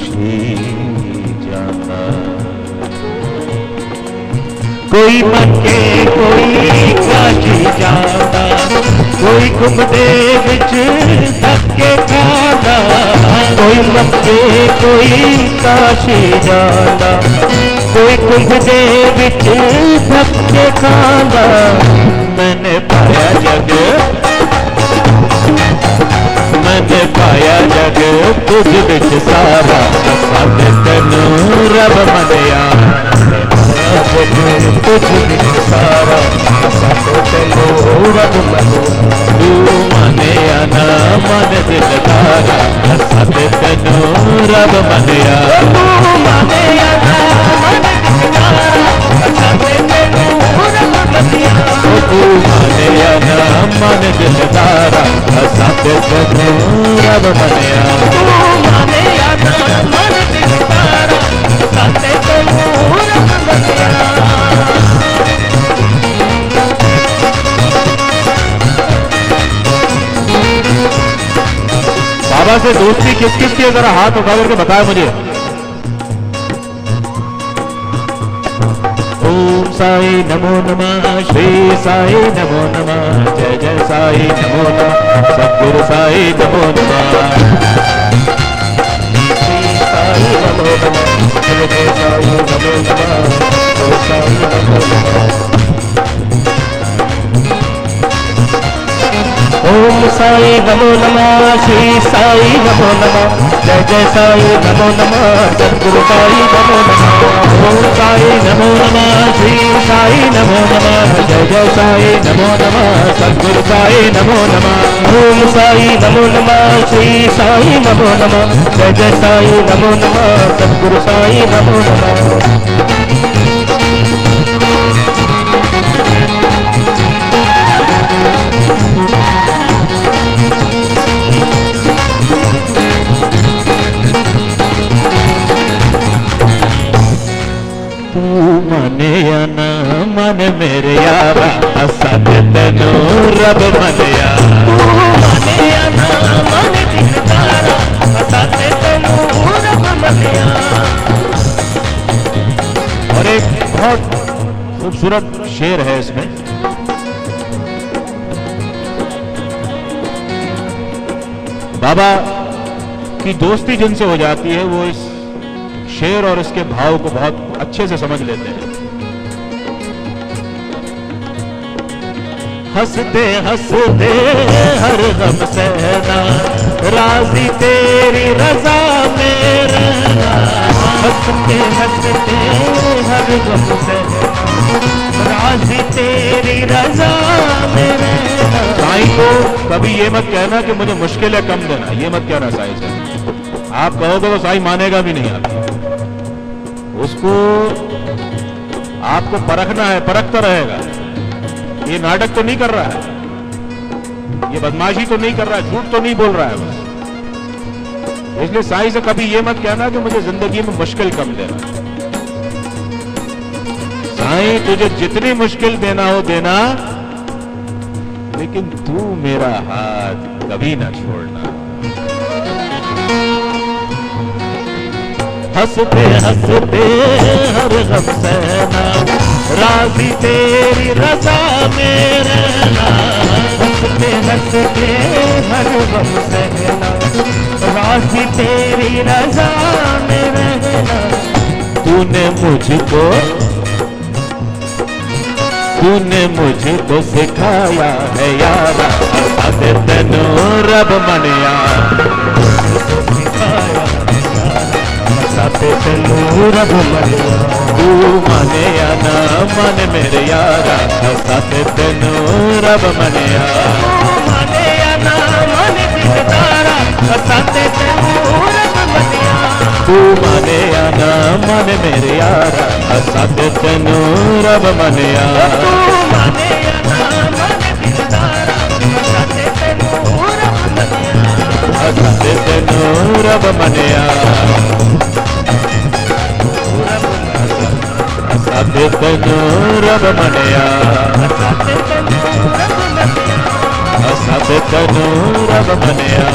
काशी जाता। कोई मक्के कोई काशी जाता, कोई घुमदे विच धक्के खांदा। कोई मक्के कोई काशी जाता, कोई घुमदे विच धक्के खांदा। मैंने पाया जग, मैंने पाया जग तुझ विच सारा। सद तैनूं रब मनिया, तुझ विच सारा। सद तैनूं रब मनिया, तू मनिया ना मन दिलदारा। सद तैनूं रब मनिया, तू मनिया ना मन दिलदारा। सद तैनूं रब मनिया, तू मनिया ना मन दिलदारा। सद तैनूं रब मनिया, तू मनिया ना मन दिलदारा। सद तैनूं रब मनिया। बाबा से दोस्ती किस किस की, अगर हाथ उठा करके बताया मुझे। ओम साई नमो नमः, श्री साई नमो नमः, जय जय साई नमो नमः, सद्गुरु साई नमो नमः। श्री साई नमो नमः, जय जय साई नमो नमः, सद्गुरु साई नमो नमः। ओम साई नमो नमः, श्री साई नमो नमः, जय जय साई नमो नमः, सद्गुरु साई नमो नमः। ओम साई नमो नमः, श्री साई नमो नमः, जय जय साई नमो नमः, सद्गुरु साई नमो नमः। ओम साई नमो नमः, श्री साई नमो नमः, जय जय साई नमो नमः, सद्गुरु साई नमो नमः। मनिया ना मन मेरे यारा। सद तैनूं रब मनिया, मनिया ना मन दिलदारा। सद तैनूं रब मनिया। और एक बहुत खूबसूरत शेर है इसमें। बाबा की दोस्ती जिनसे हो जाती है वो इस शेर और इसके भाव को बहुत अच्छे से समझ लेते हैं। हंसते हंसते हर गम सहना, राजी तेरी रजा में रहना। हंसते हंसते हर गम सहना, राजी तेरी रजा में रहना। साईं को कभी ये मत कहना कि मुझे मुश्किल है कम देना, ये मत कहना साईं से। आप कहोगे तो साईं मानेगा भी नहीं आपको। उसको आपको परखना है, परखता रहेगा। ये नाटक तो नहीं कर रहा है, ये बदमाशी तो नहीं कर रहा है, झूठ तो नहीं बोल रहा है बस। इसलिए साईं से कभी ये मत कहना कि मुझे जिंदगी में मुश्किल कम देना। साईं तुझे जितनी मुश्किल देना हो देना, लेकिन तू मेरा हाथ कभी ना छोड़ना। हंसते हंसते हर गम सहना, राजी तेरी रजा में रहना। हंसते हंसते हर गम सहना, राजी तेरी रजा में रहना। तूने मुझको सिखाया है यारा। सद तैनूं रब मनिया, सद तैनूं रब मनिया। तू मनिया ना मन मेरे यारा। सद तैनूं रब मनिया, मनिया ना मन दिलदारा। सद तैनूं रब मनिया, तू मनिया ना मन मेरे यारा। सद तैनूं रब मनिया, तू मनिया ना मन दिलदारा। सद तैनूं रब मनिया, सद तैनूं रब मनिया। सद तैनूं रब मनिया, सद तैनूं रब मनिया।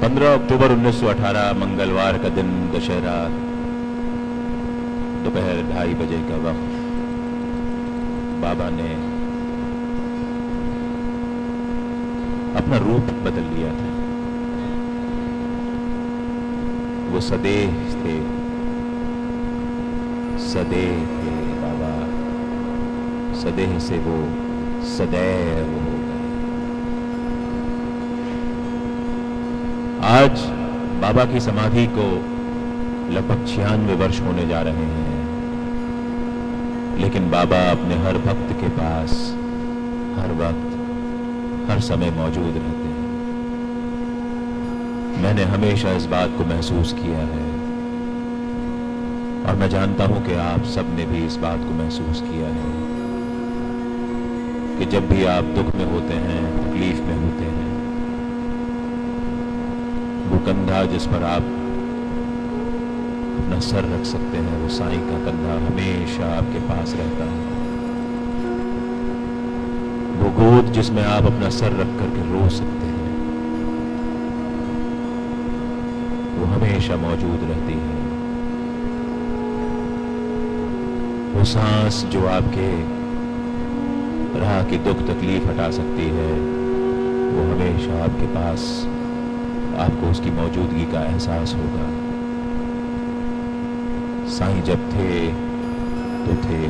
15 अक्टूबर 1918 मंगलवार का दिन, दशहरा, दोपहर 2:30 बजे का वक्त। बाबा ने अपना रूप बदल लिया था। वो सदेह थे, सदेह थे बाबा, सदेह से वो सदैव हो गए। आज बाबा की समाधि को लगभग 96 वर्ष होने जा रहे हैं, लेकिन बाबा अपने हर भक्त के पास हर वक्त, हर समय मौजूद रहते हैं। मैंने हमेशा इस बात को महसूस किया है और मैं जानता हूं कि आप सब ने भी इस बात को महसूस किया है कि जब भी आप दुख में होते हैं, तकलीफ में होते हैं, वो कंधा जिस पर आप अपना सर रख सकते हैं, वो साईं का कंधा हमेशा आपके पास रहता है। वो गोद जिसमें आप अपना सर रख करके रो सकते हैं, वो हमेशा मौजूद रहती है। वो सांस जो आपके राह की दुख तकलीफ हटा सकती है, वो हमेशा आपके पास, आपको उसकी मौजूदगी का एहसास होगा। साईं जब थे तो थे,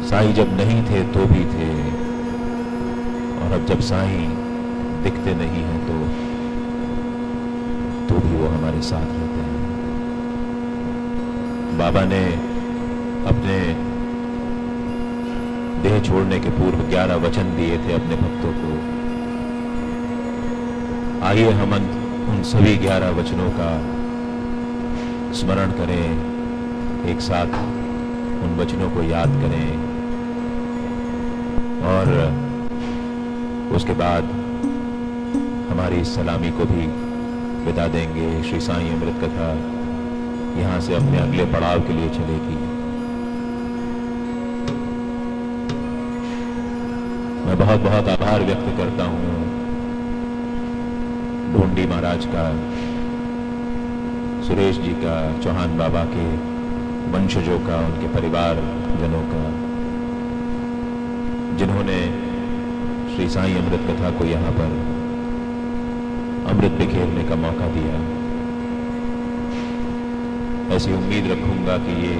साईं जब नहीं थे तो भी थे, और अब जब साईं दिखते नहीं हैं तो भी वो हमारे साथ रहते हैं। बाबा ने अपने देह छोड़ने के पूर्व 11 वचन दिए थे अपने भक्तों को। आइए हम उन सभी 11 वचनों का स्मरण करें, एक साथ उन वचनों को याद करें और उसके बाद हमारी सलामी को भी विदा देंगे। श्री साईं अमृत कथा यहां से अपने अगले पड़ाव के लिए चलेगी। मैं बहुत बहुत आभार व्यक्त करता हूं ढूंढी महाराज का, सुरेश जी का, चौहान बाबा के वंशजों का, उनके परिवार जनों का, जिन्होंने श्री साईं अमृत कथा को यहाँ पर अमृत बिखेरने का मौका दिया। ऐसी उम्मीद रखूंगा कि ये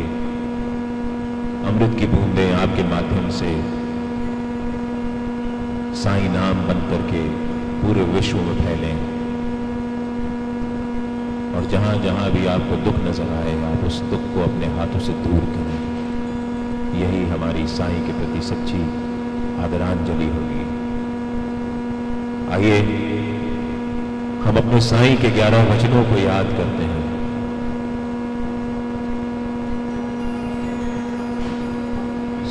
अमृत की बूंदें आपके माध्यम से साईं नाम बनकर के पूरे विश्व में फैलें, और जहां जहां भी आपको दुख नजर आए, आप उस दुख को अपने हाथों से दूर करें। यही हमारी साईं के प्रति सच्ची आदरांजलि होगी। आइए हम अपने साईं के 11 वचनों को याद करते हैं।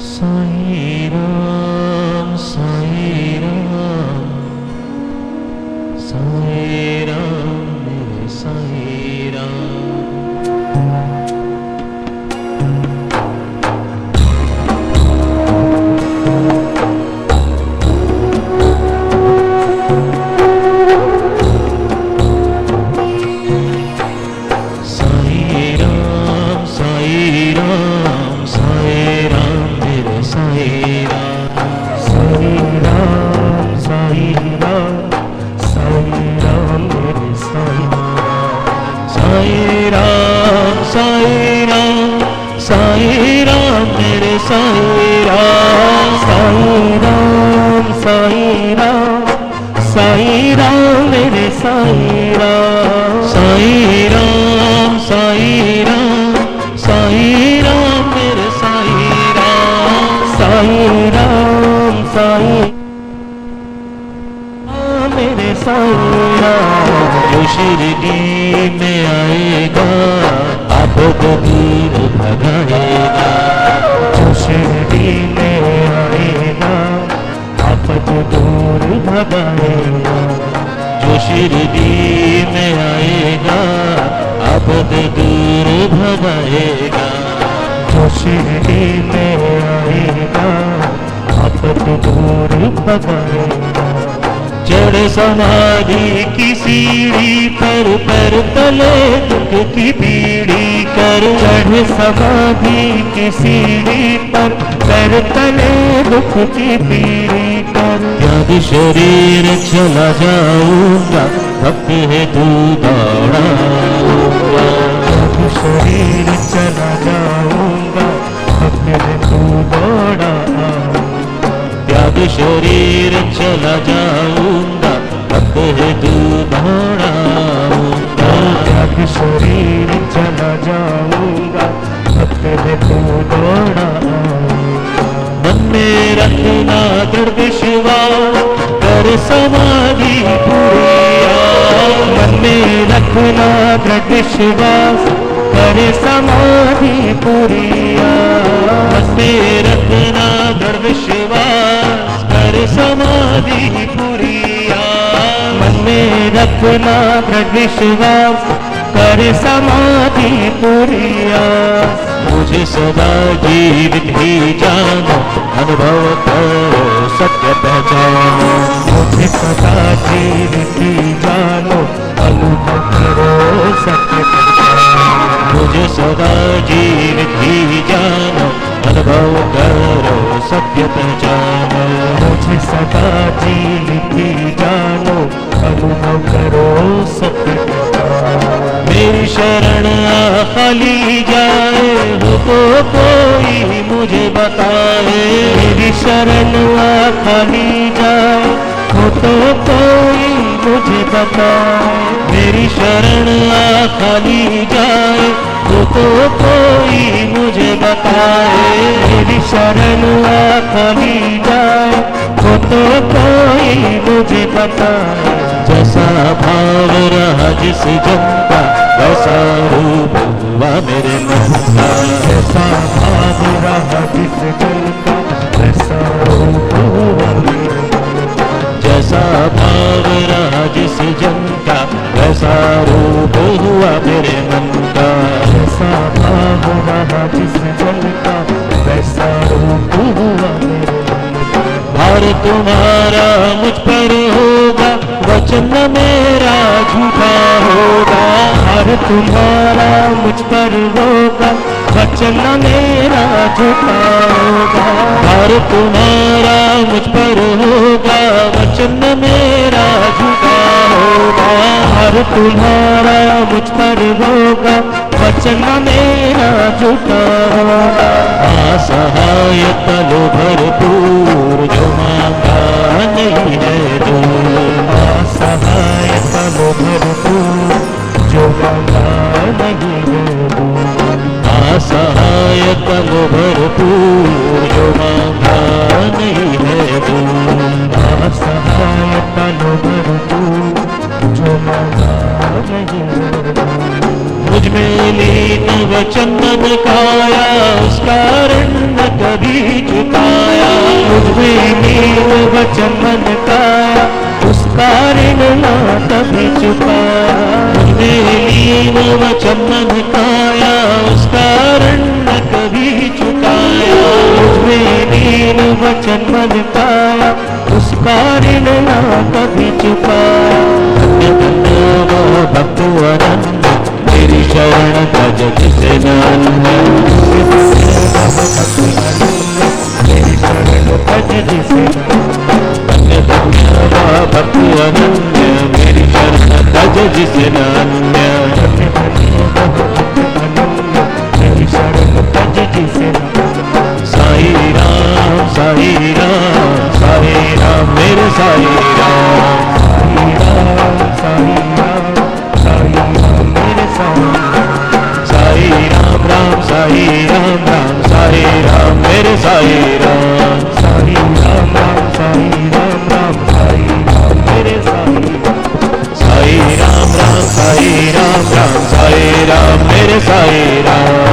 साईं राम, साईं राम, साईं राम, मेरे साईं राम। चढ़ समाधि की सीढ़ी पर पैर तले दुख की पीढ़ी कर। चढ़ समाधि की सीढ़ी पर पैर तले दुख की पीढ़ी कर। त्याग शरीर चला जाऊंगा भक्ति है तू दौड़ाऊंगा। त्याग शरीर चला जाऊंगा भक्ति है तू दौड़ाऊंगा। त्याग शरीर चला जाऊंगा भक्त है तू दौड़ाऊंगा। त्याग शरीर चला जाऊंगा भक्त है तू दौड़ाऊंगा। मन में रखना दृढ़ विश्वास कर समाधि पूरिया। मन में रखना दृढ़ विश्वास कर समाधि पूरिया। मन में रखना दृढ़ विश्वास कर समाधि पूरिया। मन में रखना दृढ़ विश्वास कर समाधि पूरिया। मुझे सदा जीवित ही जानो अनुभव करो सत्य पहचानो। मुझे सदा जीवित ही जानो अनुभव करो सत्य पहचानो। मुझे सदा जीवित ही जानो अनुभव करो सत्य पहचानो। मुझे सदा जीवित ही जानो अनुभव करो सत्य पहचानो। मेरी शरण खाली जाए हो तो कोई मुझे बताए। मेरी शरण खाली जाए हो तो कोई मुझे बताए। मेरी शरण खाली जाए हो तो कोई मुझे बताए। मेरी शरण खाली जाए हो तो कोई मुझे बताए। जैसा भाव रहा जिस जन का वैसा रूप हुआ मेरे मन का। जैसा भाव रहा जिस जन का वैसा रूप हुआ मेरे मन का। जैसा भाव रहा जिस जन का वैसा रूप हुआ मेरे मन का। जैसा भाव रहा जिस जन का वैसा रूप हुआ मेरे मन का। भार तुम्हारा मुझ पर होगा वचन मेरा झूठा होगा। भार तुम्हारा मुझ पर होगा वचन मेरा झूठा होगा। भार तुम्हारा मुझ पर होगा वचन मेरा झूठा होगा। भार तुम्हारा मुझ पर होगा वचन मेरा झूठा होगा। असहाय तलो भरपूर जो मांगा नहीं है दूर। असहाय तलो भरपूर जो मांगा नहीं है दूर। असहाय तलो भरपूर जो मांगा नहीं है दूर। असहाय तलो भरपूर जो मांगा नहीं है दूर। मुझ में लीन वचन मन काया उसका ऋण न कभी चुकाया। मुझ में लीन वचन मन काया उसका ऋण न कभी चुकाया। मुझ में लीन वचन मन काया उसका ऋण न कभी चुकाया। मुझ में लीन वचन मन काया उसका ऋण न कभी चुकाया। धन्य धन्य वो भक्त अनन्य मेरी शरण तज जिसे नान्य। मेरी शरण तज जिसे धन्य धन्य वह भक्त अनन्य मेरी शरण तज जिसे नान्य। धन्य धन्य वह भक्त अनन्य मेरी शरण तज जिसे नान्य। साई राम साई राम साई राम मेरे साई राम। साई राम साई राम साई राम मेरे साई राम। साई राम राम साई राम राम साई राम मेरे साई राम। साई राम राम साई राम राम साई राम मेरे साई राम। साई राम राम साई राम राम साई राम मेरे साई राम।